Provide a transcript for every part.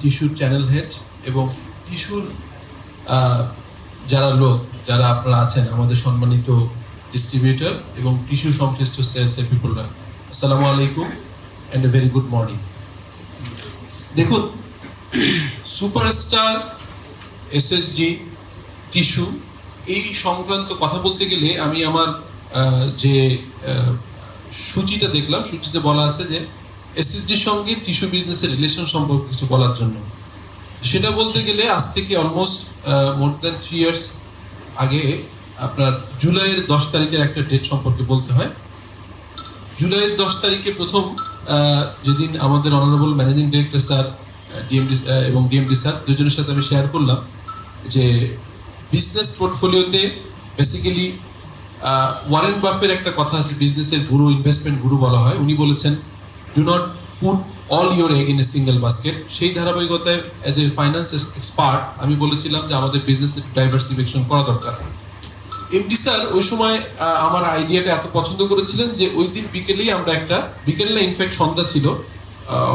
টিস্যুর channel head এবং টিস্যুর যারা আপনারা আছেন আমাদের সম্মানিত ডিস্ট্রিবিউটর এবং টিস্যু সংশ্লিষ্ট সেলসের পিপলরা, আসসালামু আলাইকুম and a very good morning. দেখুন, সুপারস্টার, এসএসজি, টিস্যু এই সংক্রান্ত কথা বলতে গেলে আমি আমার যে সূচিটা দেখলাম, সূচিতে বলা আছে যে এসএসজির সঙ্গে টিস্যু বিজনেসের রিলেশন সম্পর্কে কিছু বলার জন্য। সেটা বলতে গেলে আজ থেকে অলমোস্ট মোর দ্যান 3 ইয়ার্স আগে আপনার জুলাইয়ের 10 তারিখের একটা ডেট সম্পর্কে বলতে হয়। জুলাইয়ের 10 তারিখে প্রথম যেদিন আমাদের অনারেবল ম্যানেজিং ডিরেক্টর স্যার এবং ডিএমডি স্যার দুজনের সাথে আমি শেয়ার করলাম যে বিজনেস পোর্টফোলিওতে বেসিক্যালি ওয়ারেন বাফের একটা কথা আছে, বিজনেসের গুরু, ইনভেস্টমেন্ট গুরু বলা হয়। উনি বলেছেন, do not put all your egg in a single basket. সেই ধারাবাহিকতায় অ্যাজ এ ফাইন্যান্স এক্সপার্ট আমি বলেছিলাম যে আমাদের বিজনেসের ডাইভার্সিফিকেশন করা দরকার। এমডি স্যার ওই সময় আমার আইডিয়াটা এত পছন্দ করেছিলেন যে ওই দিন বিকেলেই আমরা বিকেল না, ইনফ্যাক্ট সন্ধ্যা ছিল,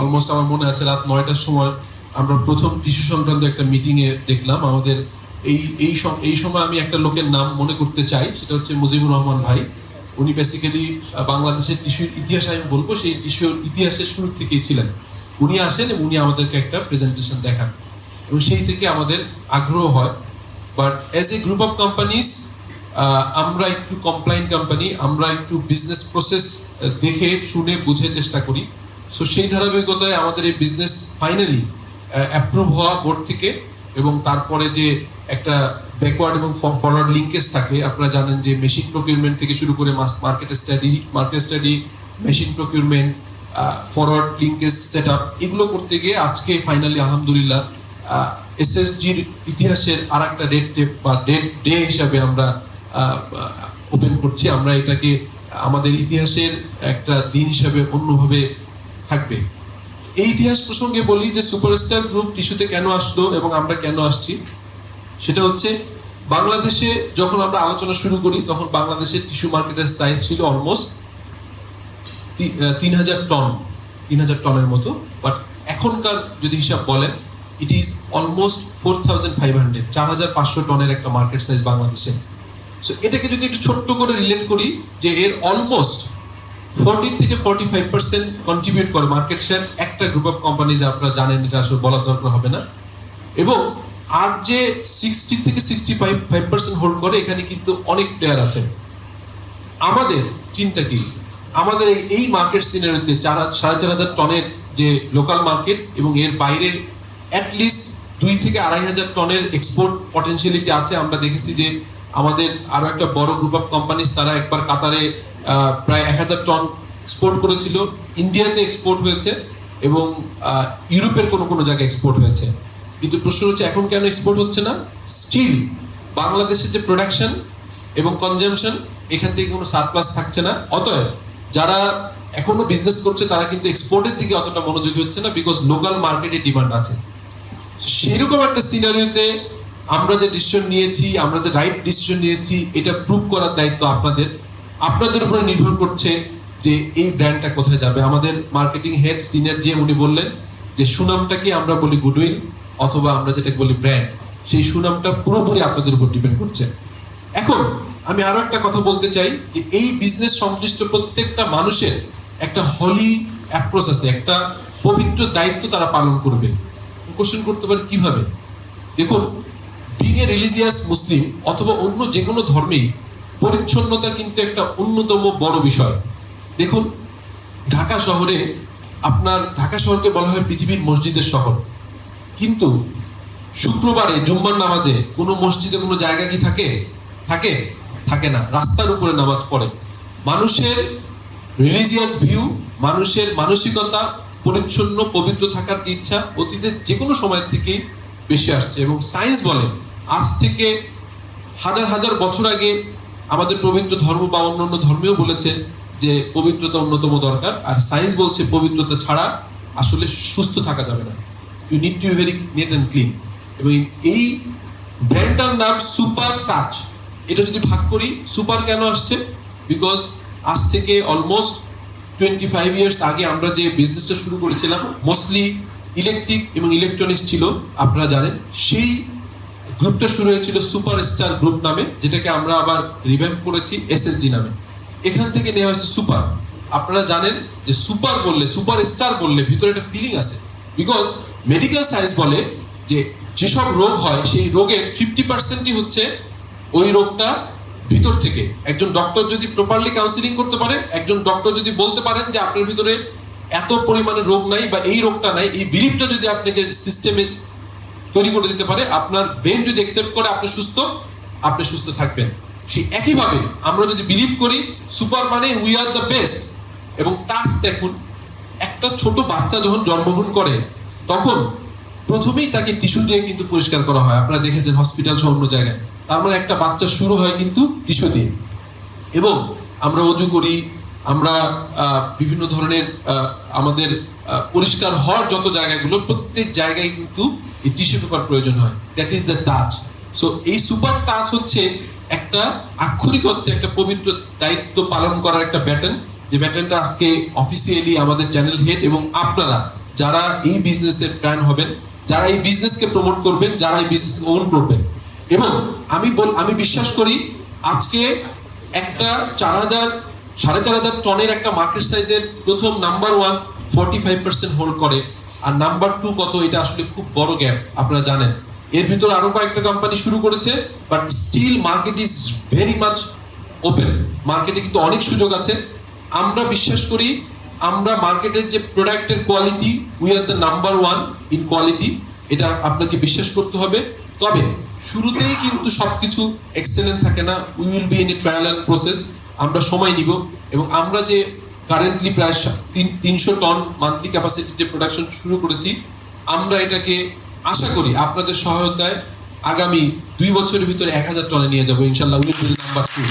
অলমোস্ট আমার মনে আছে রাত 9টার সময় আমরা প্রথম টিস্যু সংক্রান্ত একটা মিটিংয়ে দেখলাম। আমাদের এই সময় আমি একটা লোকের নাম মনে করতে চাই, সেটা হচ্ছে মুজিবুর রহমান ভাই। উনি বেসিক্যালি বাংলাদেশের টিস্যুর ইতিহাস আমি বলবো, সেই টিস্যুর ইতিহাসের শুরু থেকেই ছিলেন। উনি আসেন এবং উনি আমাদেরকে একটা প্রেজেন্টেশন দেখান এবং সেই থেকে আমাদের আগ্রহ হয়। But as a group of companies আমরা একটু কমপ্লায়েন্ট কোম্পানি, আমরা একটু বিজনেস প্রসেস দেখে শুনে বুঝে চেষ্টা করি। সো সেই ধারাবাহিকতায় আমাদের এই বিজনেস ফাইনালি অ্যাপ্রুভ হওয়া বোর্ড থেকে, এবং তারপরে যে একটা ব্যাকওয়ার্ড এবং ফরওয়ার্ড লিঙ্কেজ থাকে, আপনারা জানেন যে মেশিন প্রকিউরমেন্ট থেকে শুরু করে market study, machine procurement, forward linkage set up, এগুলো করতে গিয়ে আজকে ফাইনালি আলহামদুলিল্লাহ এসএসজির ইতিহাসের আর একটা ডে হিসাবে আমরা ওপেন করছি। আমরা এটাকে আমাদের ইতিহাসের একটা দিন হিসাবে অন্যভাবে থাকবে। এই ইতিহাস প্রসঙ্গে বলি যে সুপারস্টার গ্রুপ টিস্যুতে কেন আসলো এবং আমরা কেন আসছি। সেটা হচ্ছে, বাংলাদেশে যখন আমরা আলোচনা শুরু করি তখন বাংলাদেশের টিস্যু মার্কেটের সাইজ ছিল অলমোস্ট 3000 টনের মতো। বাট এখনকার যদি হিসাব বলেন, ইট ইজ অলমোস্ট 4500, 4500 টনের একটা মার্কেট সাইজ বাংলাদেশে। সো এটাকে যদি একটু ছোট্ট করে রিলেট করি, যে এর অলমোস্ট 40 থেকে 45% কন্ট্রিবিউট করে মার্কেট শেয়ার একটা গ্রুপ অফ কোম্পানিজ। আপনারা জানেন, এটা আসলে বলার দরকার হবে না। এবং আর যে 60 থেকে 65% হোল্ড করে, এখানে কিন্তু অনেক প্লেয়ার আছে। আমাদের চিন্তা কি, আমাদের এই মার্কেট সিনারিওতে 4500 টনের যে লোকাল মার্কেট এবং এর বাইরে অ্যাটলিস্ট 2 থেকে 2500 টনের এক্সপোর্ট পটেনশিয়ালিটি আছে। আমরা দেখেছি যে আমাদের আরো একটা বড় গ্রুপ অফ কোম্পানিজ, তারা একবার কাতারে প্রায় 1000 টন এক্সপোর্ট করেছিল, ইন্ডিয়াতে এক্সপোর্ট হয়েছে এবং ইউরোপের কোনো জায়গায় এক্সপোর্ট হয়েছে। কিন্তু প্রশ্ন হচ্ছে, এখন কেন এক্সপোর্ট হচ্ছে না? স্টিল বাংলাদেশের যে প্রোডাকশন এবং কনজাম্পশন, এখান থেকে কোনো সারপ্লাস থাকছে না। অতএব যারা এখনো বিজনেস করছে তারা কিন্তু এক্সপোর্টের দিকে অতটা মনোযোগী হচ্ছে না, বিকজ লোকাল মার্কেটে ডিমান্ড আছে। সেরকম একটা সিনারিওতে আমরা যে ডিসিশন নিয়েছি, আমরা যে রাইট ডিসিশন নিয়েছি, এটা প্রুভ করার দায়িত্ব আপনাদের উপরে নির্ভর করছে যে এই ব্র্যান্ডটা কোথায় যাবে। আমাদের মার্কেটিং হেড সিনিয়র জিএম উনি বললেন যে সুনামটাকে আমরা বলি গুডউইল, অথবা আমরা যেটাকে বলি ব্র্যান্ড, সেই সুনামটা পুরোপুরি আপনাদের উপর ডিপেন্ড করছে। এখন আমি আরো একটা কথা বলতে চাই যে এই বিজনেস সংশ্লিষ্ট প্রত্যেকটা মানুষের একটা হলি অ্যাপ্রোচ আছে, একটা পবিত্র দায়িত্ব তারা পালন করবে। কোশ্চেন করতে পারে কিভাবে? দেখুন, বিং এ রিলিজিয়াস মুসলিম অথবা অন্য যে কোনো ধর্মেই পরিচ্ছন্নতা কিন্তু একটা অন্যতম বড় বিষয়। দেখুন, ঢাকা শহরকে বলা হয় পৃথিবীর মসজিদের শহর, কিন্তু শুক্রবারে জুম্মার নামাজে কোনো মসজিদে কোনো জায়গা কি থাকে না, রাস্তার উপরে নামাজ পড়ে। মানুষের রিলিজিয়াস ভিউ, মানুষের মানসিকতা, পরিচ্ছন্ন পবিত্র থাকার যে ইচ্ছা অতীতের যে কোনো সময় থেকেই বেশি আসছে। এবং সায়েন্স বলে আজ থেকে হাজার বছর আগে আমাদের পবিত্র ধর্ম বা অন্যান্য ধর্মেও বলেছে যে পবিত্রতা অন্যতম দরকার। আর সায়েন্স বলছে পবিত্রতা ছাড়া আসলে সুস্থ থাকা যাবে না, you need to be very neat and clean. এবং এই ব্র্যান্ডটার নাম সুপার টাচ। এটা যদি ভাগ করি, সুপার কেন আসছে? বিকজ আজ থেকে অলমোস্ট 25 ইয়ার্স আগে আমরা যে বিজনেসটা শুরু করেছিলাম, মোস্টলি ইলেকট্রিক এবং ইলেকট্রনিক্স ছিল, আপনারা জানেন। সেই গ্রুপটা শুরু হয়েছিল সুপারস্টার গ্রুপ নামে, যেটাকে আমরা আবার রিভ্যাম্প করেছি এসএসজি নামে। এখান থেকে নেওয়া হয়েছে সুপার। আপনারা জানেন যে সুপার বললে, সুপারস্টার বললে ভিতরে একটা ফিলিং আছে, বিকজ মেডিকেল সায়েন্স বলে যে যেসব রোগ হয় সেই রোগের 50%ই হচ্ছে ওই রোগটা ভিতর থেকে। একজন ডক্টর যদি প্রপারলি কাউন্সিলিং করতে পারে, একজন ডক্টর যদি বলতে পারেন যে আপনার ভিতরে এত পরিমাণে রোগ নাই বা এই রোগটা নাই, এই বিলিফটা যদি আপনাকে সিস্টেমে তৈরি করে দিতে পারে, আপনার ব্রেন যদি অ্যাকসেপ্ট করে আপনি সুস্থ থাকবেন। সেই একইভাবে আমরা যদি বিলিভ করি সুপার মানে উই আর দ্য বেস্ট, এবং টাচ দেখুন, একটা ছোট বাচ্চা যখন জন্মগ্রহণ করে তখন প্রথমেই তাকে টিস্যু দিয়ে কিন্তু পরিষ্কার করা হয়। আপনারা দেখেছেন হসপিটাল সহ অন্য জায়গায়। তার মানে একটা বাচ্চা শুরু হয় কিন্তু টিস্যু দিয়ে। এবং আমরা অজু করি, আমরা বিভিন্ন ধরনের আমাদের পরিষ্কার হওয়ার যত জায়গাগুলো, প্রত্যেক জায়গায় কিন্তু এই টিস্যু পেপার প্রয়োজন হয়। That is the touch. So এই সুপার টাচ হচ্ছে একটা আক্ষরিক অর্থে একটা পবিত্র দায়িত্ব পালন করার একটা ব্যাটন, যে ব্যাটনটা আজকে অফিসিয়ালি আমাদের চ্যানেল হেড এবং আপনারা যারা এই বিজনেসের প্ল্যান হবেন, যারা এই বিজনেসকে প্রমোট করবেন, যারা এই বিজনেস ওন করবেন। এবং আমি বিশ্বাস করি আজকে একটা 4,500 টনের একটা মার্কেট সাইজের প্রথম নাম্বার 1 45% হোল্ড করে, আর নাম্বার 2 কত, এটা আসলে খুব বড় গ্যাপ, আপনারা জানেন। এর ভিতরে আরো কয়েকটা কোম্পানি শুরু করেছে, but steel market is very much open. মার্কেটে কিন্তু অনেক সুযোগ আছে। আমরা বিশ্বাস করি আমরা মার্কেটের যে প্রোডাক্টের quality, we are the number 1 in quality, এটা আপনাকে বিশ্বাস করতে হবে। তবে শুরুতেই কিন্তু সবকিছু এক্সেলেন্ট থাকে না, we will be in a trial and process. আমরা সময় নিব, এবং আমরা যে কারেন্টলি প্রায় 300 টন মান্থলি ক্যাপাসিটি যে প্রোডাকশন শুরু করেছি, আমরা এটাকে আশা করি আপনাদের সহায়তায় আগামী 2 বছরের ভিতরে 1000 টনে নিয়ে যাবো ইনশাল্লাহ, উইল বি নাম্বার 2।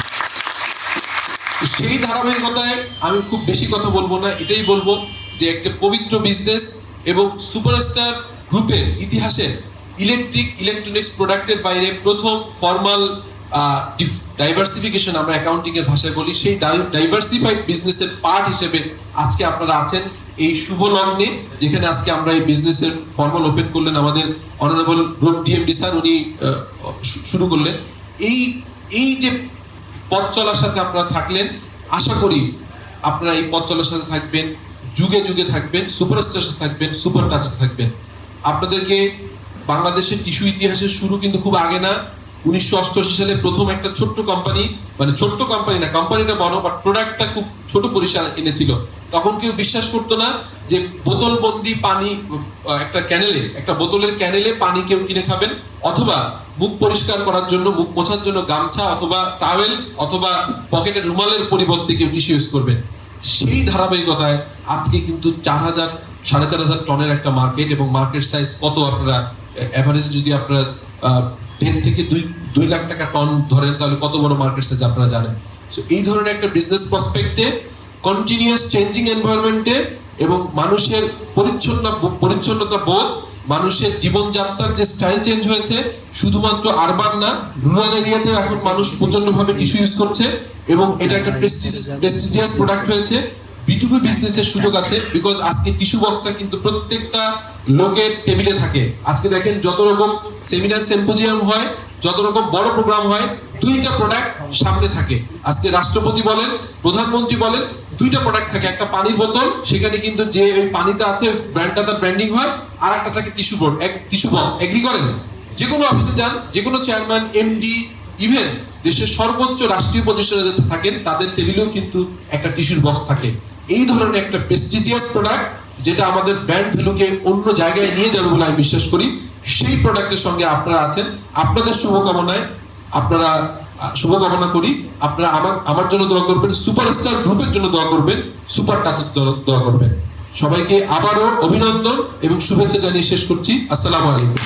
সেই ধারাবাহিকতায় আমি খুব বেশি কথা বলবো না, এটাই বলবো যে একটা পবিত্র বিজনেস এবং সুপারস্টার গ্রুপের ইতিহাসে ইলেকট্রনিক্স প্রোডাক্টের বাইরে প্রথম ফর্মাল ডাইভার্সিফিকেশন, আমরা অ্যাকাউন্টিং এর ভাষায় বলি, সেই ডাইভার্সিফাইড বিজনেসের পার্ট হিসেবে আজকে আপনারা আছেন এই শুভ লগ্নে, যেখানে আজকে আমরা এই বিজনেসের ফর্মাল ওপেন করলেন আমাদের অনারেবল গ্রুপ ডিএমডি স্যার, উনি শুরু করলেন। এই যে পথ চলার সাথে আপনারা থাকলেন, আশা করি আপনারা এই পথ চলার সাথে থাকবেন, যুগে যুগে থাকবেন, সুপারস্টার সাথে থাকবেন, সুপার টাচ থাকবেন। আপনাদেরকে বাংলাদেশের টিস্যু ইতিহাসের শুরু কিন্তু খুব আগে না। 1988 সালে প্রথম একটা ছোট্ট কোম্পানি, মানে ছোট্ট কোম্পানি না, কোম্পানিটা বড়, বাট প্রোডাক্টটা খুব ছোট পরিসরে এনেছিল। তখন কেউ বিশ্বাস করতো না যে বোতল বন্দি পানি, একটা বোতলের ক্যানেলে পানি কেউ কিনে খাবেন, অথবা মুখ পরিষ্কার করার জন্য, মুখ মোছার জন্য গামছা অথবা টাওয়েল অথবা পকেটের রুমালের পরিবর্তে কেউ টিস্যু ইউজ করবেন। সেই ধারাবাহিকতায় আজকে কিন্তু 4,000-4,500 টনের একটা মার্কেট, এবং মার্কেট সাইজ কত আপনারা এভারেজ যদি আপনারা 10 থেকে 2 লাখ টাকা টন ধরেন, তাহলে কত বড় মার্কেট সাইজ আপনারা জানেন। সো এই ধরনের একটা বিজনেস প্রসপেক্টে, কন্টিনিউয়াস চেঞ্জিং এনভায়রনমেন্টে, এবং মানুষের পরিচ্ছন্নতা বোধ, মানুষের জীবনযাত্রার যে স্টাইল চেঞ্জ হয়েছে, শুধুমাত্র আরবান না, রুরাল এরিয়াতে এখন মানুষ প্রচন্ডভাবে টিস্যু ইউজ করছে, এবং এটা একটা প্রেস্টিজিয়াস প্রোডাক্ট হয়েছে। B2B বিজনেসের সুযোগ আছে, বিকজ আজকে টিস্যু বক্সটা কিন্তু প্রত্যেকটা লোকের টেবিলে থাকে। আজকে দেখেন যত রকম সেমিনার সিম্পোজিয়াম হয়, যত রকম বড় প্রোগ্রাম হয়, 2টা প্রোডাক্ট সামনে থাকে। আজকে রাষ্ট্রপতি বলেন, প্রধানমন্ত্রী বলেন, 2টা প্রোডাক্ট থাকে। একটা পানির বোতল, সেখানে কিন্তু যে ওই পানিতে আছে ব্র্যান্ডটা তার ব্র্যান্ডিং হয়, আর একটা থাকে টিস্যু বক্স। এগ্রি করেন? যে কোনো অফিসে যান, যে কোনো চেয়ারম্যান, এমডি, ইভেন দেশের সর্বোচ্চ রাষ্ট্রীয় পজিশনে যারা থাকেন, তাদের টেবিলেও কিন্তু একটা টিস্যুর বক্স থাকে। এই ধরনের একটা প্রেস্টিজিয়াস প্রোডাক্ট, যেটা আমাদের ব্র্যান্ড ভ্যালুকে অন্য জায়গায় নিয়ে যাবে বলে আমি বিশ্বাস করি, সেই প্রোডাক্টের সঙ্গে আপনারা আছেন। আপনাদের শুভকামনা করি। আপনারা আমার জন্য দোয়া করবেন, সুপারস্টার গ্রুপের জন্য দোয়া করবেন, সুপার টাচের দোয়া করবেন। সবাইকে আবারও অভিনন্দন এবং শুভেচ্ছা জানিয়ে শেষ করছি। আসসালামু আলাইকুম।